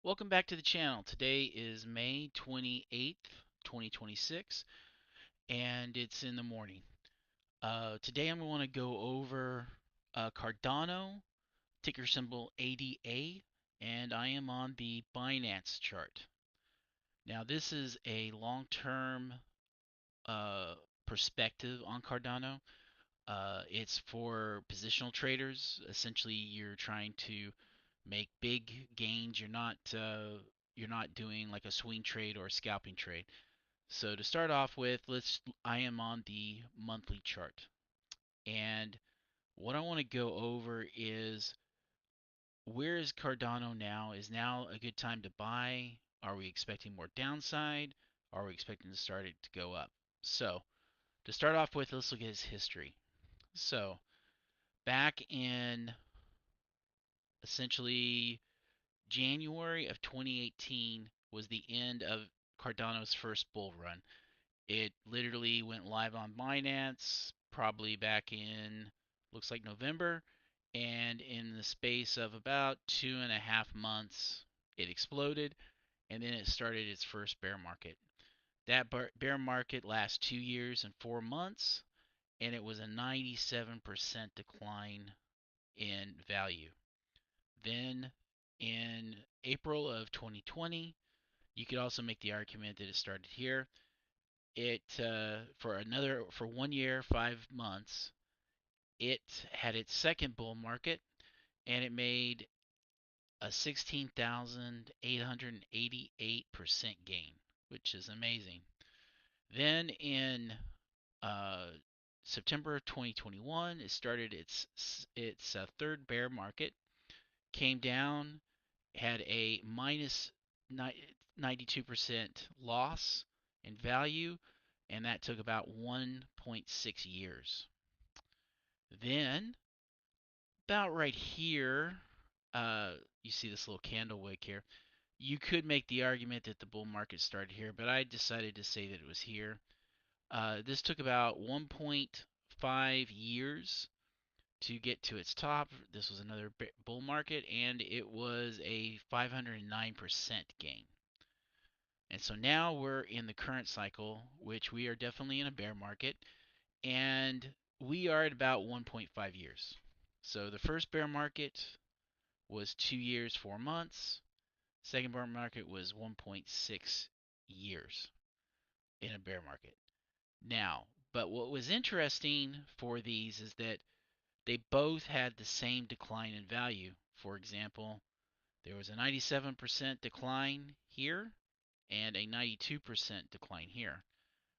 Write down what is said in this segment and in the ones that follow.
Welcome back to the channel. Today is May 28th, 2026, and it's in the morning. Today I'm going to go over Cardano, ticker symbol ADA, and I am on the Binance chart. Now, this is a long-term uh, perspective on Cardano. It's for positional traders. Essentially, you're trying to make big gains. You're not doing like a swing trade or a scalping trade. So to start off with, I am on the monthly chart. And what I want to go over is where is Cardano now? Is now a good time to buy? Are we expecting more downside? Are we expecting to start it to go up? So to start off with, let's look at his history. So back in essentially January of 2018 was the end of Cardano's first bull run. It literally went live on Binance probably back in, looks like November, and in the space of about 2.5 months, it exploded, and then it started its first bear market. That bear market lasts 2 years and 4 months, and it was a 97% decline in value. Then in April of 2020, you could also make the argument that it started here. It for 1 year, 5 months, it had its second bull market, and it made a 16,888% gain, which is amazing. Then in uh, September of 2021, it started its third bear market, came down, had a minus 92% loss in value, and that took about 1.6 years. Then, about right here, you see this little candle wick here. You could make the argument that the bull market started here, but I decided to say that it was here. This took about 1.5 years to get to its top. This was another bull market, and it was a 509% gain. And so now we're in the current cycle, which we are definitely in a bear market, and we are at about 1.5 years. So the first bear market was 2 years, 4 months. Second bear market was 1.6 years in a bear market. Now, but what was interesting for these is that they both had the same decline in value. For example, there was a 97% decline here and a 92% decline here.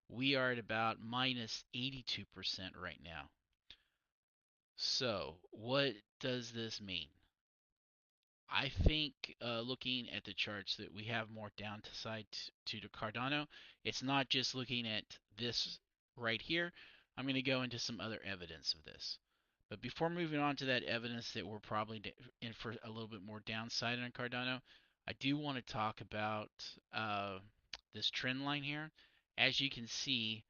We are at about minus 82% right now. So, what does this mean? I think looking at the charts that we have more downside to the Cardano. It's not just looking at this right here. I'm going to go into some other evidence of this. But before moving on to that evidence that we're probably in for a little bit more downside on Cardano, I do want to talk about this trend line here. As you can see,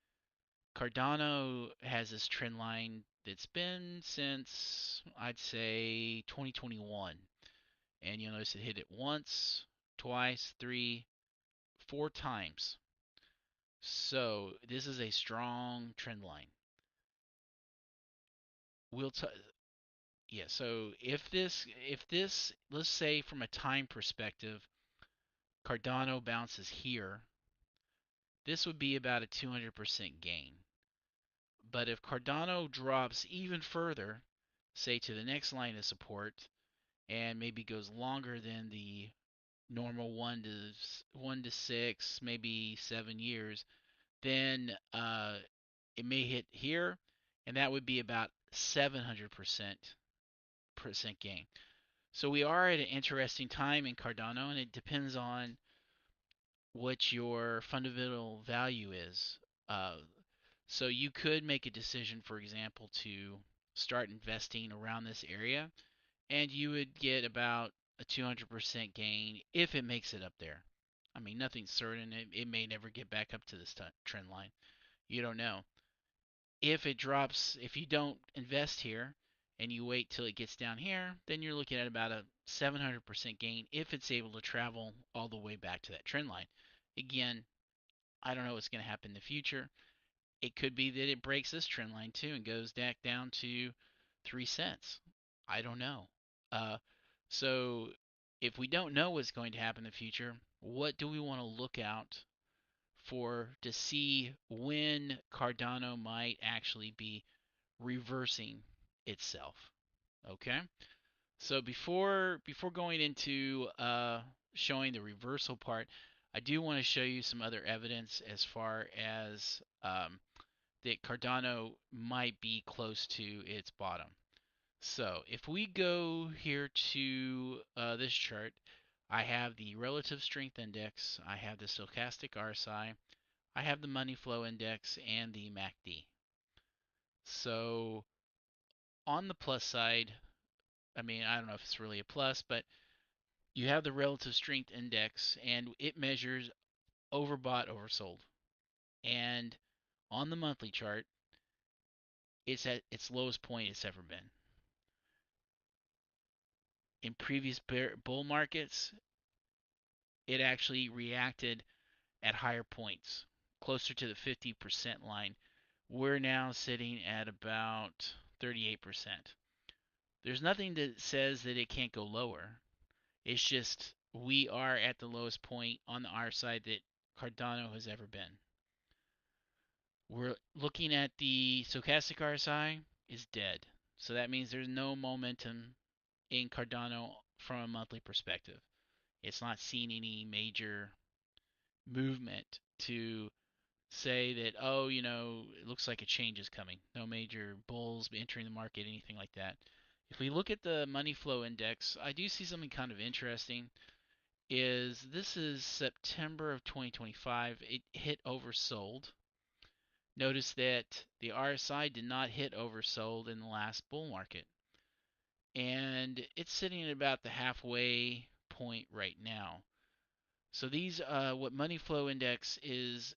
Cardano has this trend line that's been since I'd say 2021. And you'll notice it hit it once, twice, three, 4 times. So this is a strong trend line. We'll t Yeah, so if this let's say from a time perspective, Cardano bounces here, this would be about a 200% gain. But if Cardano drops even further, say to the next line of support, and maybe goes longer than the normal 1 to 6, maybe 7 years, then it may hit here, and that would be about 700% gain. So we are at an interesting time in Cardano, and it depends on what your fundamental value is. Uh, so you could make a decision, for example, to start investing around this area, and you would get about a 200% gain if it makes it up there. I mean, nothing's certain. It may never get back up to this trend line. You don't know. If it drops, if you don't invest here and you wait till it gets down here, then you're looking at about a 700% gain if it's able to travel all the way back to that trend line. Again, I don't know what's going to happen in the future. It could be that it breaks this trend line too and goes back down to 3 cents. I don't know. Uh, so if we don't know what's going to happen in the future, what do we want to look out for to see when Cardano might actually be reversing itself? Okay. So before going into showing the reversal part, I do want to show you some other evidence as far as that Cardano might be close to its bottom. So if we go here to this chart, I have the relative strength index, I have the stochastic RSI, I have the money flow index, and the MACD. So on the plus side, I mean, I don't know if it's really a plus, but you have the relative strength index, and it measures overbought, oversold. And on the monthly chart, it's at its lowest point it's ever been. In previous bull markets, it actually reacted at higher points, closer to the 50% line. We're now sitting at about 38%. There's nothing that says that it can't go lower. It's just we are at the lowest point on our side that Cardano has ever been. We're looking at the stochastic RSI is dead. So that means there's no momentum in Cardano from a monthly perspective. It's not seeing any major movement to say that, oh, it looks like a change is coming. No major bulls entering the market, anything like that. If we look at the money flow index, I do see something kind of interesting. This is September of 2025. It hit oversold. Notice that the RSI did not hit oversold in the last bull market. And it's sitting at about the halfway point right now. So these, what money flow index is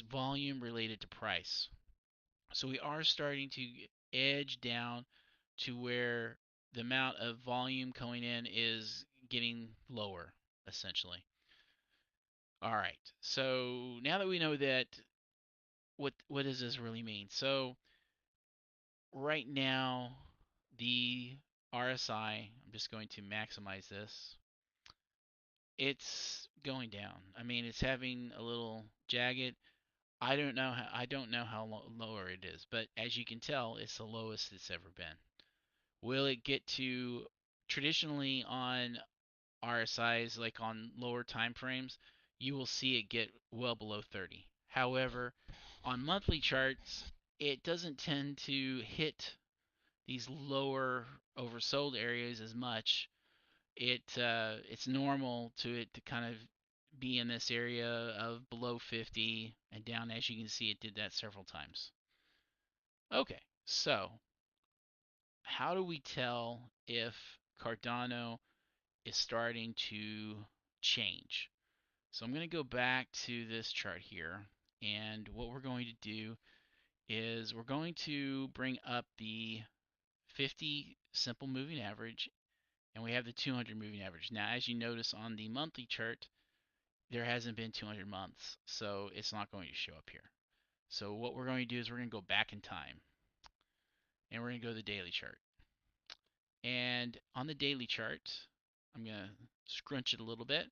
volume related to price. So we are starting to edge down to where the amount of volume coming in is getting lower, essentially. All right. So now that we know that, what does this really mean? So right now, the RSI, I'm just going to maximize this. It's going down. I mean, it's having a little jagged. I don't know how lower it is, but as you can tell, it's the lowest it's ever been. Will it get to traditionally on RSIs, like on lower time frames, you will see it get well below 30. However, on monthly charts, it doesn't tend to hit these lower oversold areas as much. It's normal to it to kind of be in this area of below 50 and down. As you can see, it did that several times. Okay, so how do we tell if Cardano is starting to change? So I'm going to go back to this chart here, and what we're going to do is we're going to bring up the 50 simple moving average, and we have the 200 moving average. Now, as you notice on the monthly chart, there hasn't been 200 months, so it's not going to show up here. So what we're going to do is we're going to go back in time, and we're going to go to the daily chart. And on the daily chart, I'm going to scrunch it a little bit.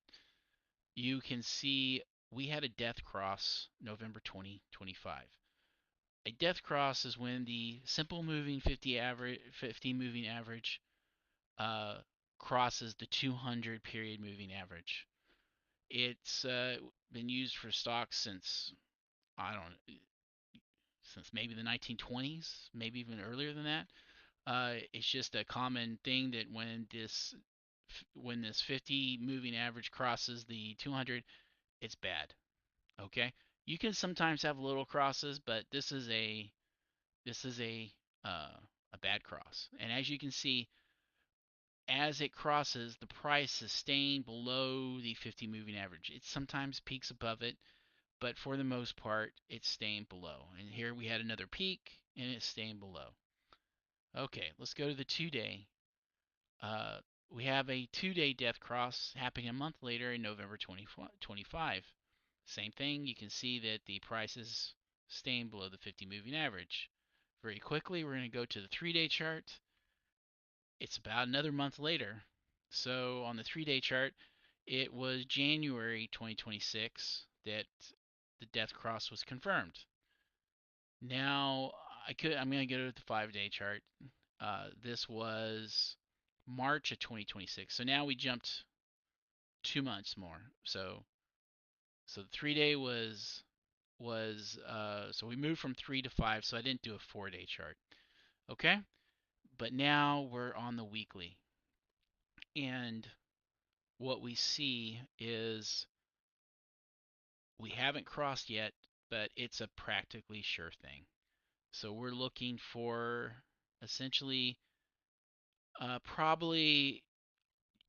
You can see we had a death cross November 2025. A death cross is when the simple moving 50 moving average uh, crosses the 200 period moving average. It's been used for stocks since, I don't know, since maybe the 1920s, maybe even earlier than that. It's just a common thing that when this 50 moving average crosses the 200, it's bad. Okay, you can sometimes have little crosses, but this is a bad cross. And as you can see, as it crosses, the price is staying below the 50 moving average. It sometimes peaks above it, but for the most part, it's staying below. And here we had another peak, and it's staying below. Okay, let's go to the 2 day. Uh, we have a 2 day death cross happening a month later in November 2025. Same thing, you can see that the price is staying below the 50 moving average. Very quickly, we're going to go to the 3 day chart. It's about another month later. So on the 3 day chart, it was January 2026 that the death cross was confirmed. Now I'm going to go to the 5 day chart. This was March of 2026. So now we jumped 2 months more. So the 3 day was so we moved from 3 to 5. So I didn't do a 4 day chart. Okay, but now we're on the weekly, and what we see is we haven't crossed yet, but it's a practically sure thing. So we're looking for essentially probably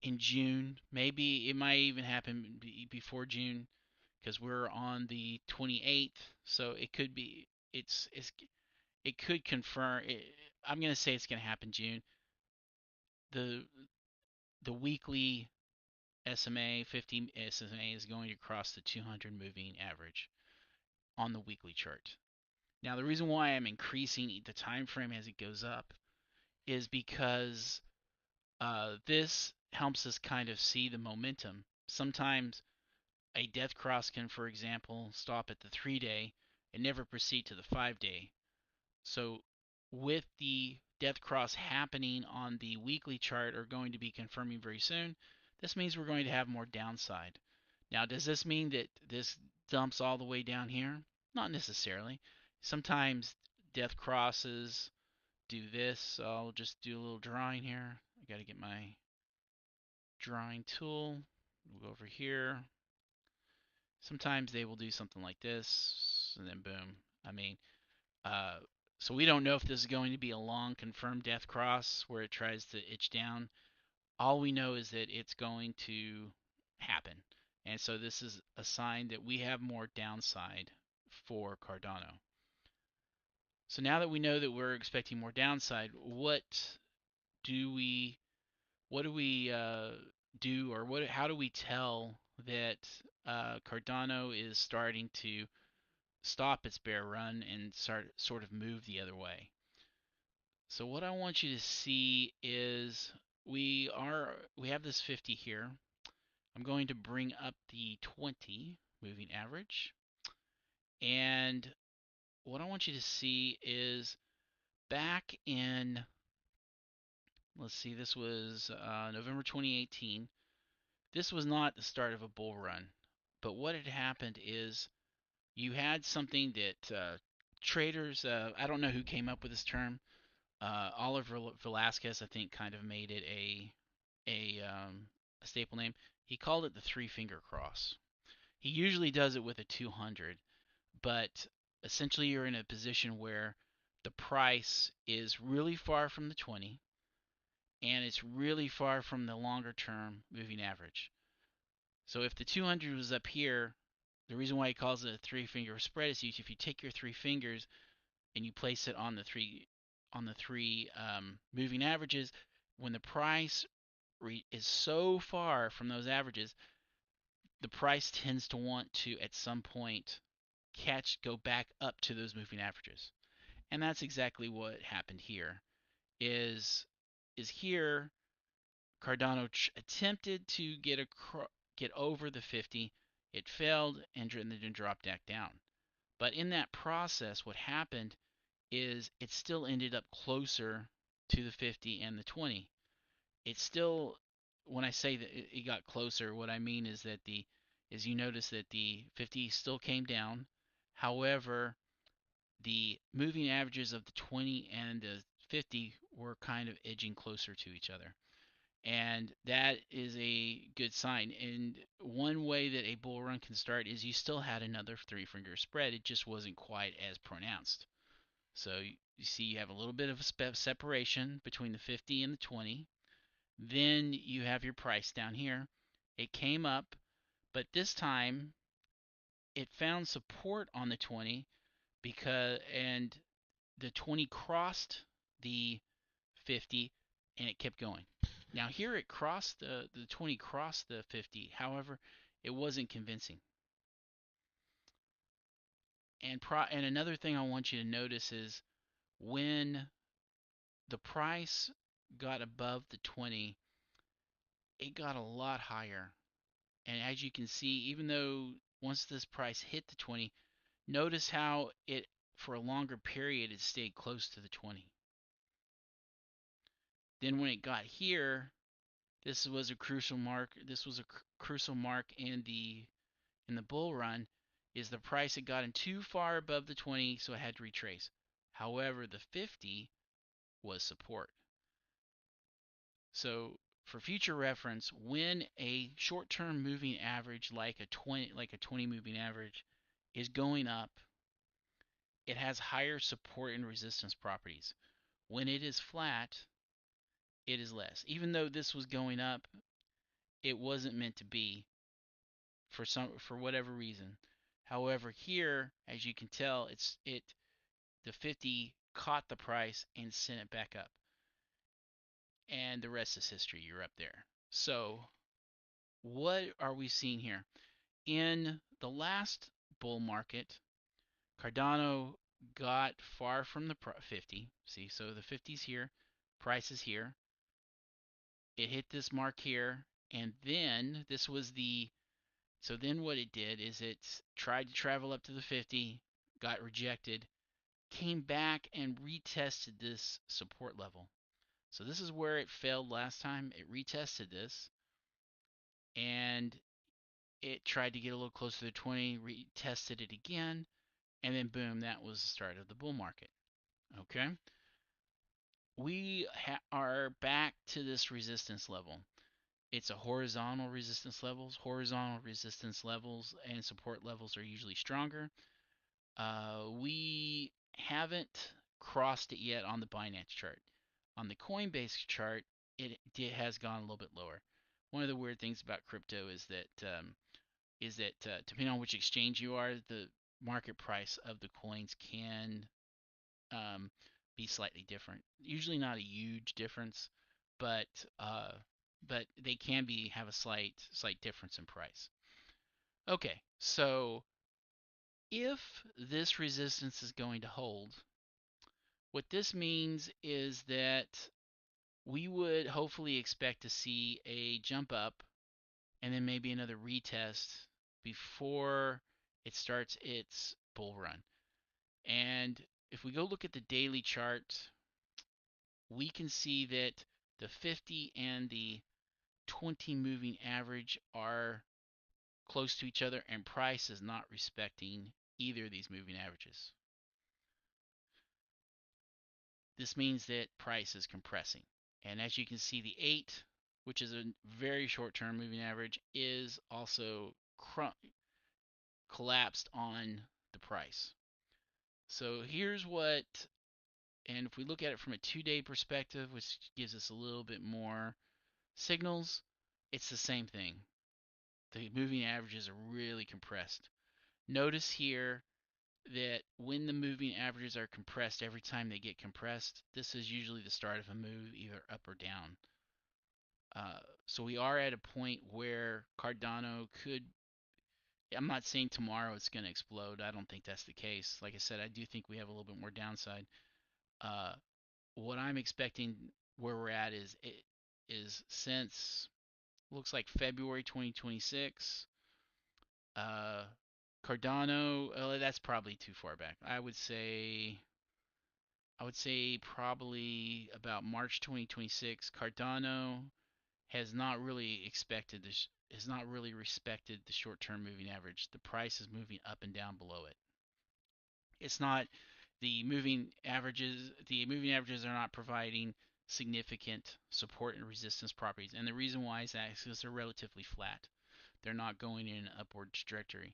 in June. Maybe it might even happen before June because we're on the 28th. So it could be it could confirm. I'm gonna say it's gonna happen June. The the weekly SMA 50 SMA is going to cross the 200 moving average on the weekly chart. Now the reason why I'm increasing the time frame as it goes up is because this helps us kind of see the momentum. Sometimes a death cross can, for example, stop at the 3 day and never proceed to the 5 day. So, with the death cross happening on the weekly chart or going to be confirming very soon, this means we're going to have more downside. Now, does this mean that this dumps all the way down here? Not necessarily. Sometimes death crosses do this. So I'll just do a little drawing here. I got to get my drawing tool. We'll go over here. Sometimes they will do something like this, and then boom. I mean, uh, so we don't know if this is going to be a long confirmed death cross where it tries to itch down. All we know is that it's going to happen. And so this is a sign that we have more downside for Cardano. So now that we know that we're expecting more downside, do we what do we do, or how do we tell that Cardano is starting to stop its bear run and sort of move the other way? So what I want you to see is we have this 50 here. I'm going to bring up the 20 moving average, and what I want you to see is back in, let's see, this was November 2018. This was not the start of a bull run, but what had happened is you had something that traders, I don't know who came up with this term. Oliver Velasquez, I think, kind of made it a staple name. He called it the three finger cross. He usually does it with a 200, but essentially you're in a position where the price is really far from the 20 and it's really far from the longer term moving average. So if the 200 was up here, the reason why he calls it a three finger spread is if you take your three fingers and you place it on the three moving averages, when the price is so far from those averages, the price tends to want to at some point go back up to those moving averages, and that's exactly what happened here. Is here Cardano attempted to get over the 50. It failed and then dropped back down. But in that process, what happened is it still ended up closer to the 50 and the 20. It's still, when I say that it got closer, what I mean is that you notice that the 50 still came down. However, the moving averages of the 20 and the 50 were kind of edging closer to each other. And that is a good sign. And one way that a bull run can start is you still had another three finger spread. It just wasn't quite as pronounced. So you see you have a little bit of a separation between the 50 and the 20. Then you have your price down here. It came up, but this time it found support on the 20 and the 20 crossed the 50, and it kept going. Now here it crossed the 20 crossed the 50. However, it wasn't convincing. And another thing I want you to notice is when the price got above the 20, it got a lot higher. And as you can see, even though once this price hit the 20, notice how it for a longer period it stayed close to the 20. Then when it got here, this was a crucial mark. This was a crucial mark in the bull run. Is the price had gotten too far above the 20, so it had to retrace. However, the 50 was support. So for future reference, when a short-term moving average like a 20 moving average is going up, it has higher support and resistance properties. When it is flat, it is less. Even though this was going up, it wasn't meant to be for whatever reason. However, here, as you can tell, the 50 caught the price and sent it back up. And the rest is history. You're up there. So, what are we seeing here? In the last bull market, Cardano got far from the 50. See, so the 50's here, price is here. It hit this mark here, and then this was so then what it did is it tried to travel up to the 50, got rejected, came back and retested this support level. So this is where it failed last time. It retested this, and it tried to get a little closer to 20, retested it again, and then boom, that was the start of the bull market. Okay, we are back to this resistance level. It's a horizontal resistance levels. Horizontal resistance levels and support levels are usually stronger. We haven't crossed it yet on the Binance chart. On the Coinbase chart, it has gone a little bit lower. One of the weird things about crypto is that depending on which exchange you are, the market price of the coins can um, be slightly different. Usually not a huge difference, but uh, but they can have a slight difference in price. Okay, so if this resistance is going to hold, what this means is that we would hopefully expect to see a jump up and then maybe another retest before it starts its bull run. And if we go look at the daily chart, we can see that the 50 and the 20 moving average are close to each other, and price is not respecting either of these moving averages. This means that price is compressing. And as you can see, the 8, which is a very short-term moving average, is also collapsed on the price. So here's what, and if we look at it from a 2-day perspective, which gives us a little bit more signals, it's the same thing. The moving averages are really compressed. Notice here that when the moving averages are compressed, every time they get compressed, this is usually the start of a move, either up or down. So we are at a point where Cardano could. I'm not saying tomorrow it's going to explode. I don't think that's the case. Like I said, I do think we have a little bit more downside. Uh, what I'm expecting where we're at is since looks like February 2026. Uh, Cardano, that's probably too far back. I would say probably about March 2026. Cardano has not really has not really respected the short-term moving average. The price is moving up and down below it. It's not the moving averages are not providing significant support and resistance properties. And the reason why is that because they're relatively flat. They're not going in an upward trajectory.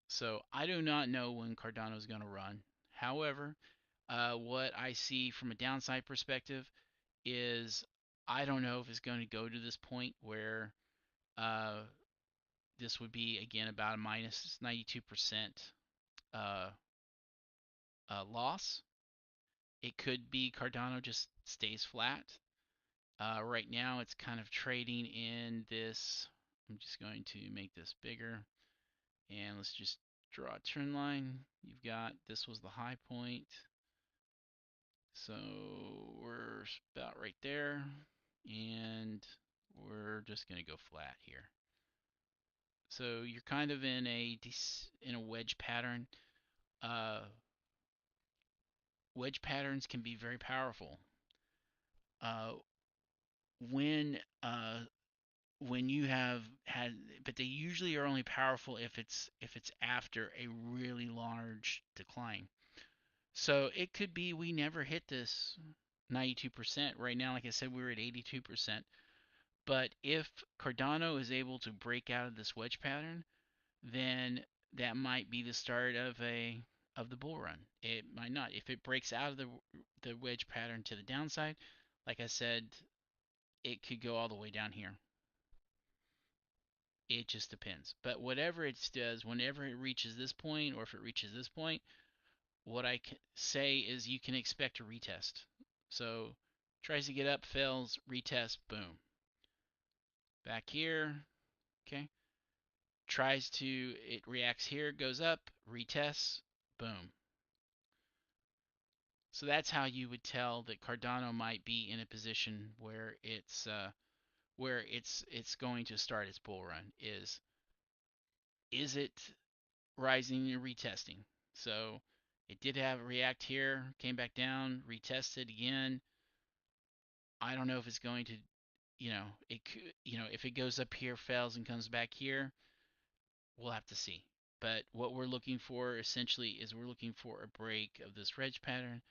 So I do not know when Cardano is going to run. However, what I see from a downside perspective is I don't know if it's going to go to this point where uh, this would be again about a minus 92% uh, loss. It could be Cardano just stays flat. Right now, it's kind of trading in this. I'm just going to make this bigger, and let's just draw a trend line. You've got this was the high point, so we're about right there, and we're just going to go flat here. So you're kind of in a wedge pattern. Uh, Wedge patterns can be very powerful. Uh, when when you have had, but they usually are only powerful if it's after a really large decline. So it could be we never hit this 92%. Right now, like I said, we're at 82%. But if Cardano is able to break out of this wedge pattern, then that might be the start of the bull run. It might not. If it breaks out of the wedge pattern to the downside, like I said, it could go all the way down here. It just depends. But whatever it does, whenever it reaches this point, or if it reaches this point, what I can say is you can expect a retest. So tries to get up, fails, retest, boom. Back here, okay. It reacts here, goes up, retests, boom. So that's how you would tell that Cardano might be in a position where it's going to start its bull run. Is it rising and retesting? So it did have a react here, came back down, retested again. I don't know if it's going to, it could, if it goes up here, fails, and comes back here, we'll have to see. But what we're looking for essentially is we're looking for a break of this wedge pattern.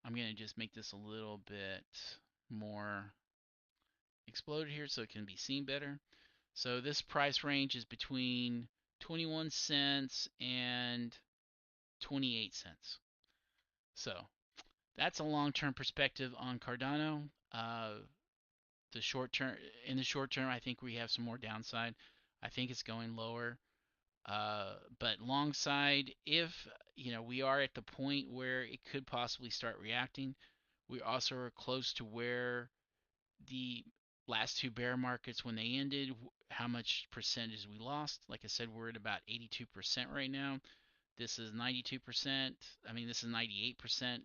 I'm going to just make this a little bit more exploded here so it can be seen better. So this price range is between 21 cents and 28 cents. So that's a long-term perspective on Cardano. The short term, in the short term, I think we have some more downside. I think it's going lower. But long side, if we are at the point where it could possibly start reacting, we also are close to where the last two bear markets when they ended, how much percentage we lost. Like I said, we're at about 82% right now. This is 92%. I mean, this is 98%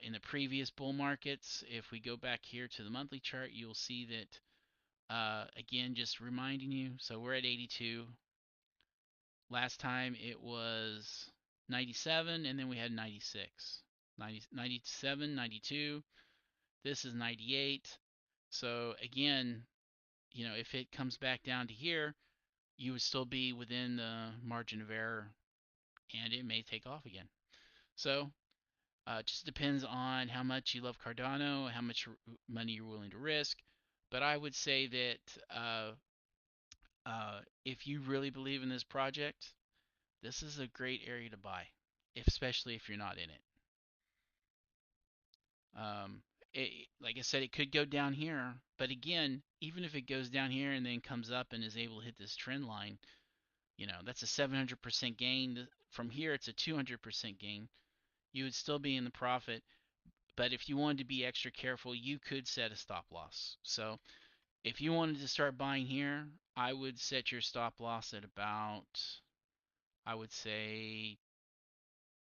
in the previous bull markets. If we go back here to the monthly chart, you'll see that, again, just reminding you, so we're at 82. Last time it was 97, and then we had 96. 97, 92. This is 98. So again, if it comes back down to here, you would still be within the margin of error, and it may take off again. So it just depends on how much you love Cardano, how much money you're willing to risk. But I would say that if you really believe in this project, this is a great area to buy, especially if you're not in it. Um, like I said, it could go down here, but again, even if it goes down here and then comes up and is able to hit this trend line, that's a 700% gain. From here, it's a 200% gain. You would still be in the profit, but if you wanted to be extra careful, you could set a stop loss. So if you wanted to start buying here, I would set your stop loss at about, I would say,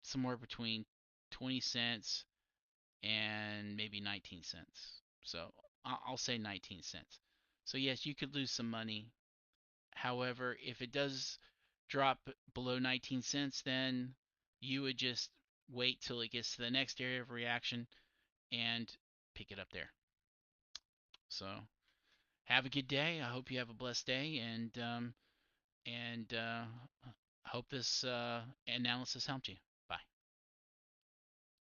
somewhere between 20 cents and maybe 19 cents. So I'll say 19 cents. So yes, you could lose some money. However, if it does drop below 19 cents, then you would just wait till it gets to the next area of reaction and pick it up there. So have a good day. I hope you have a blessed day, and hope this analysis helped you.